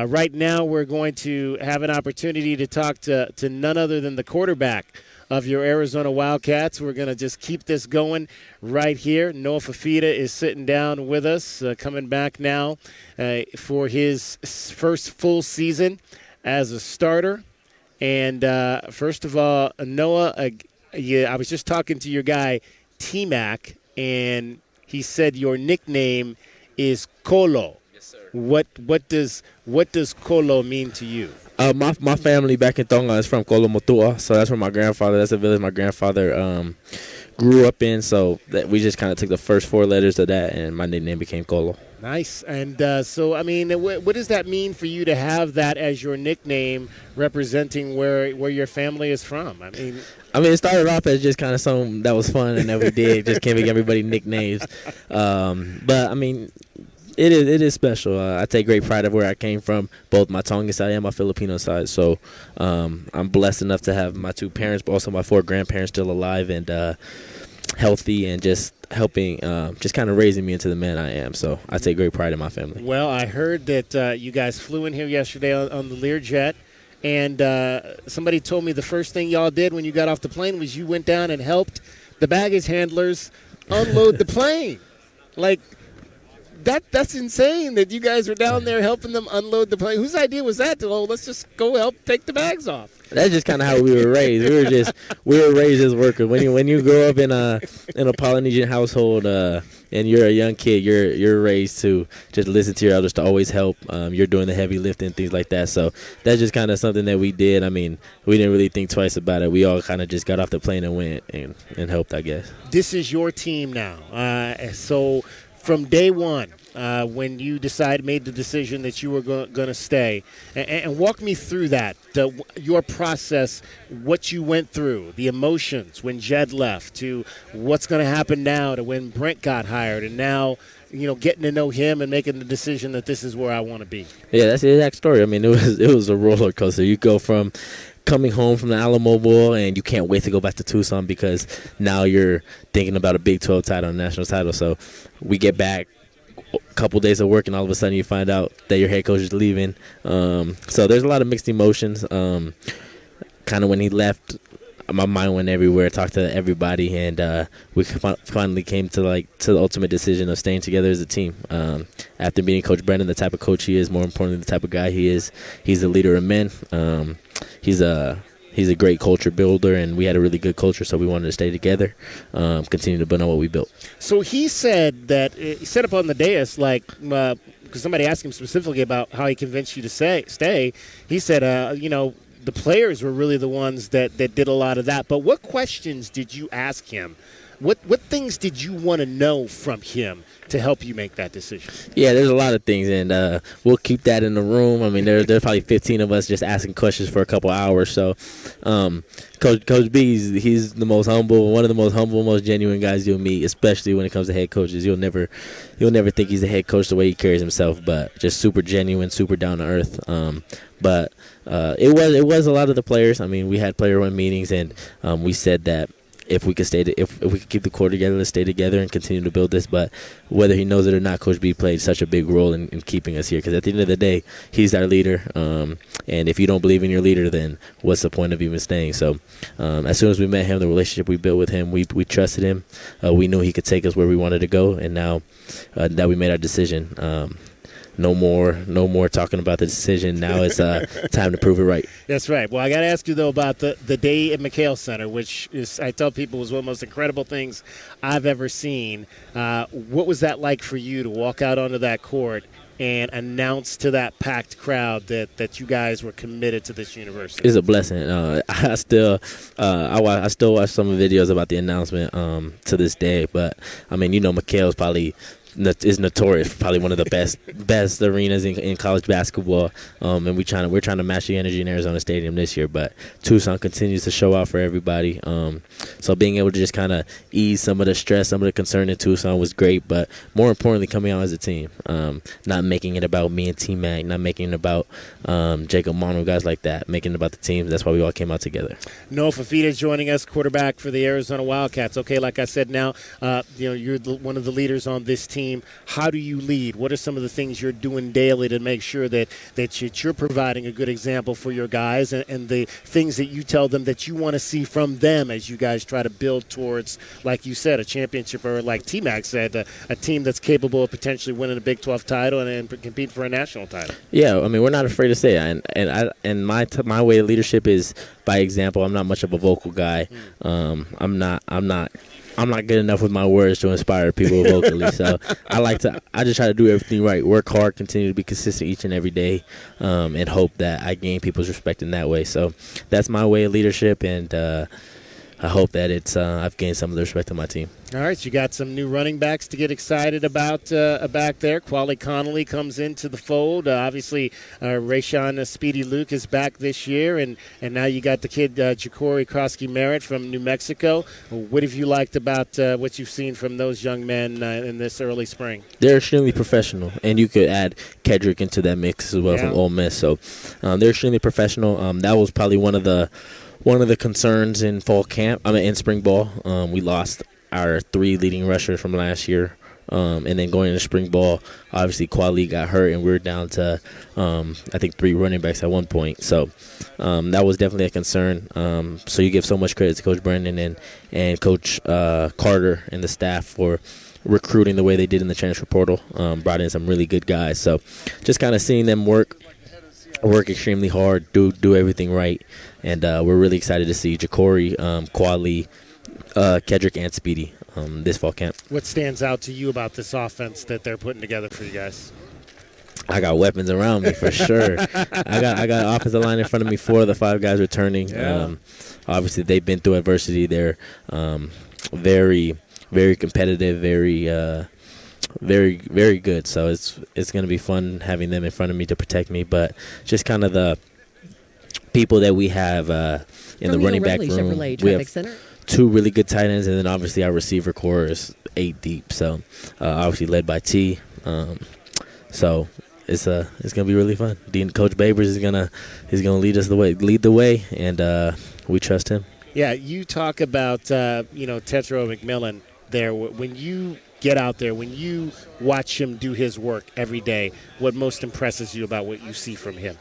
Right now, we're going to have an opportunity to talk to none other than the quarterback of your Arizona Wildcats. We're going to just keep this going right here. Noah Fifita is sitting down with us, coming back now for his first full season as a starter. And first of all, Noah, I was just talking to your guy, T-Mac, and he said your nickname is Colo. Yes, sir. What does Colo mean to you? My family back in Tonga is from Kolo Motua, so that's where my grandfather. That's the village my grandfather grew up in. So that we just kind of took the first 4 letters of that, and my nickname became Colo. Nice. And so, I mean, what does that mean for you to have that as your nickname, representing where your family is from? I mean, it started off as just kind of something that was fun and that we did, just giving everybody nicknames. But I mean, it is special. I take great pride of where I came from, both my Tongan side and my Filipino side. So I'm blessed enough to have my 2 parents, but also my 4 grandparents still alive and healthy, and just helping, just kind of raising me into the man I am. So I take great pride in my family. Well, I heard that you guys flew in here yesterday on the Learjet, and somebody told me the first thing y'all did when you got off the plane was you went down and helped the baggage handlers unload the plane. Like, that's insane that you guys were down there helping them unload the plane. Whose idea was that? Let's just go help take the bags off. That's just kind of how we were raised. We were raised as workers. When you grow up in a Polynesian household and you're a young kid, you're raised to just listen to your elders, to always help. You're doing the heavy lifting, things like that. So that's just kind of something that we did. I mean, we didn't really think twice about it. We all kind of just got off the plane and went and helped, I guess. This is your team now. So from day one, when you made the decision that you were going to stay, and walk me through that, your process, what you went through, the emotions when Jed left, to what's going to happen now, to when Brent got hired, and now, getting to know him and making the decision that this is where I want to be. Yeah, that's the exact story. I mean, it was a roller coaster. You go from coming home from the Alamo Bowl, and you can't wait to go back to Tucson because now you're thinking about a Big 12 title, a national title. So we get back, a couple days of work, and all of a sudden you find out that your head coach is leaving. So there's a lot of mixed emotions. Kind of when he left, my mind went everywhere, talked to everybody, and we finally came to the ultimate decision of staying together as a team. After meeting Coach Brennan, the type of coach he is, more importantly, the type of guy he is, he's a leader of men. He's a great culture builder, and we had a really good culture, so we wanted to stay together, continue to build on what we built. So he said up on the dais, because somebody asked him specifically about how he convinced you to stay. He said, the players were really the ones that did a lot of that. But what questions did you ask him? What things did you want to know from him to help you make that decision? Yeah, there's a lot of things, and we'll keep that in the room. I mean, there's probably 15 of us just asking questions for a couple hours. So Coach B, he's the most humble, one of the most humble, most genuine guys you'll meet, especially when it comes to head coaches. You'll never think he's a head coach the way he carries himself, but just super genuine, super down to earth. But it was a lot of the players. I mean, we had player one meetings, and we said that if we could if we could keep the core together, let's stay together and continue to build this. But whether he knows it or not, Coach B played such a big role in keeping us here, because at the end of the day, he's our leader. And if you don't believe in your leader, then what's the point of even staying? So as soon as we met him, the relationship we built with him, we trusted him. We knew he could take us where we wanted to go. And now that we made our decision, no more talking about the decision. Now it's time to prove it right. That's right. Well, I got to ask you, though, about the day at McHale Center, which is, I tell people, was one of the most incredible things I've ever seen. What was that like for you to walk out onto that court and announce to that packed crowd that you guys were committed to this university? It's a blessing. I still watch some videos about the announcement to this day. But, I mean, McHale's probably – is notorious for probably one of the best arenas in college basketball, and we're trying to match the energy in Arizona Stadium this year. But Tucson continues to show out for everybody. So being able to just kind of ease some of the stress, some of the concern in Tucson was great. But more importantly, coming out as a team, not making it about me and T-Mac, not making it about Jacob Mono, guys like that, making it about the team. That's why we all came out together. Noah Fifita is joining us, quarterback for the Arizona Wildcats. Okay, like I said, now you're one of the leaders on this team. team. How do you lead? What are some of the things you're doing daily to make sure that you're providing a good example for your guys, and the things that you tell them that you want to see from them as you guys try to build towards, like you said, a championship, or like T-Mac said, a team that's capable of potentially winning a Big 12 title and compete for a national title? Yeah, I mean, we're not afraid to say it. And my way of leadership is by example. I'm not much of a vocal guy. I'm not good enough with my words to inspire people vocally. So I just try to do everything right, work hard, continue to be consistent each and every day, and hope that I gain people's respect in that way. So that's my way of leadership, and I hope that I've gained some of the respect of my team. All right, you got some new running backs to get excited about back there. Quali Connolly comes into the fold. Obviously, Rayshawn Speedy Luke is back this year, and now you got the kid Ja'Cory Krosky-Merritt from New Mexico. What have you liked about what you've seen from those young men in this early spring? They're extremely professional, and you could add Kedrick into that mix as well from Ole Miss. So they're extremely professional. That was probably one of the concerns in fall camp. In spring ball. We lost our 3 leading rushers from last year. And then going into spring ball, obviously Quali got hurt, and we were down to, I think, 3 running backs at one point. So that was definitely a concern. So you give so much credit to Coach Brendan and Coach Carter and the staff for recruiting the way they did in the transfer portal. Brought in some really good guys. So just kind of seeing them work extremely hard, do everything right. And we're really excited to see Ja'Cory, Quali, Kedrick, and Speedy this fall camp. What stands out to you about this offense that they're putting together for you guys? I got weapons around me for sure. I got an offensive line in front of me, 4 of the 5 guys returning. Yeah. Obviously, they've been through adversity. They're very, very competitive, very, very good. So it's going to be fun having them in front of me to protect me. But just kind of the people that we have in the running back room. We have Center. 2 really good tight ends, and then obviously our receiver core is 8 deep. So obviously led by T. So it's gonna be really fun. Coach Babers is gonna lead the way, and we trust him. Yeah, you talk about Tetro McMillan there. When you get out there, when you watch him do his work every day, what most impresses you about what you see from him?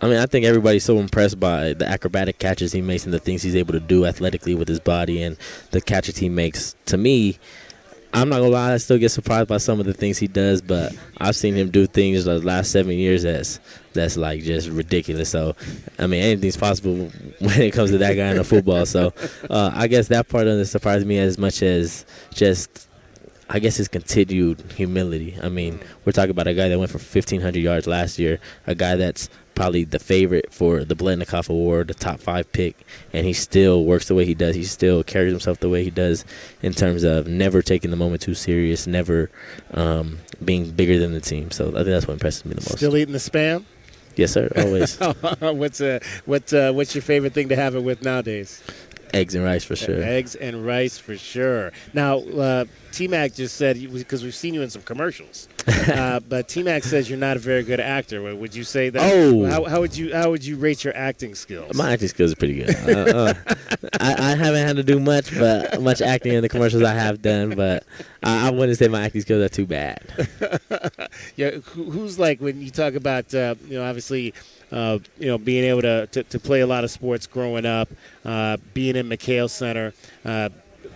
I think everybody's so impressed by the acrobatic catches he makes and the things he's able to do athletically with his body and the catches he makes. To me, I'm not going to lie, I still get surprised by some of the things he does, but I've seen him do things the last 7 years that's like just ridiculous. So, anything's possible when it comes to that guy in the football. So, I guess that part doesn't surprise me as much as just his continued humility. We're talking about a guy that went for 1,500 yards last year, a guy that's probably the favorite for the Bletnikoff Award, the top 5 pick, and he still works the way he does. He still carries himself the way he does in terms of never taking the moment too serious, never being bigger than the team. So I think that's what impresses me the most. Still eating the Spam? Yes, sir, always. What's your favorite thing to have it with nowadays? Eggs and rice for sure. Eggs and rice for sure. Now, T-Mac just said, because we've seen you in some commercials, but T-Mac says you're not a very good actor. Would you say that? Oh. How would you rate your acting skills? My acting skills are pretty good. I haven't had to do much acting in the commercials I have done, but I wouldn't say my acting skills are too bad. Yeah, who's like, when you talk about, obviously, being able to play a lot of sports growing up, being in McHale Center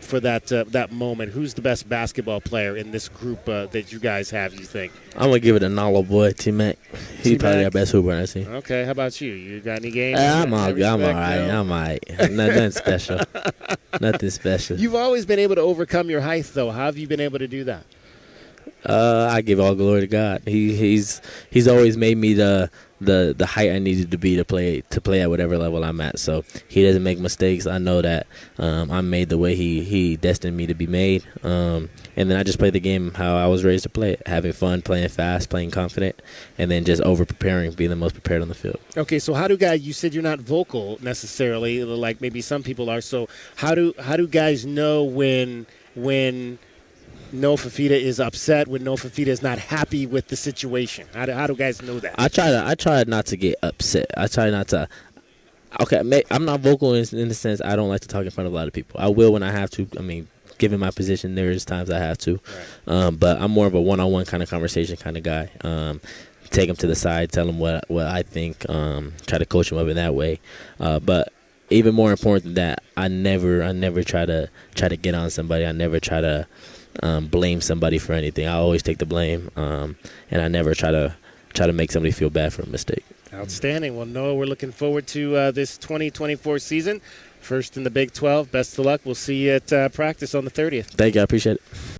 for that moment, who's the best basketball player in this group that you guys have, you think? I'm going to give it a Nalo boy, T-Mac. He's probably our best hooper I see. Okay, how about you? You got any games? I'm all right. Nothing special. Nothing special. You've always been able to overcome your height, though. How have you been able to do that? I give all glory to God. He's always made me the height I needed to be to play at whatever level I'm at. So he doesn't make mistakes. I know that I'm made the way he destined me to be made. And then I just play the game how I was raised to play it, having fun, playing fast, playing confident, and then just over preparing, being the most prepared on the field. Okay, so how do guys? You said you're not vocal necessarily, like maybe some people are. So how do guys know when Noah Fifita is upset, when Noah Fifita is not happy with the situation? How do guys know that? I try not to get upset. I try not to. Okay, I'm not vocal in the sense I don't like to talk in front of a lot of people. I will when I have to. given my position, there's times I have to. Right. But I'm more of a one-on-one kind of conversation kind of guy. Take him to the side, tell him what I think, try to coach him up in that way. But even more important than that, I never try to get on somebody. I never try to blame somebody for anything. I always take the blame, and I never try to make somebody feel bad for a mistake. Outstanding. Well, Noah, we're looking forward to this 2024 season. First in the Big 12. Best of luck. We'll see you at practice on the 30th. Thank you. I appreciate it.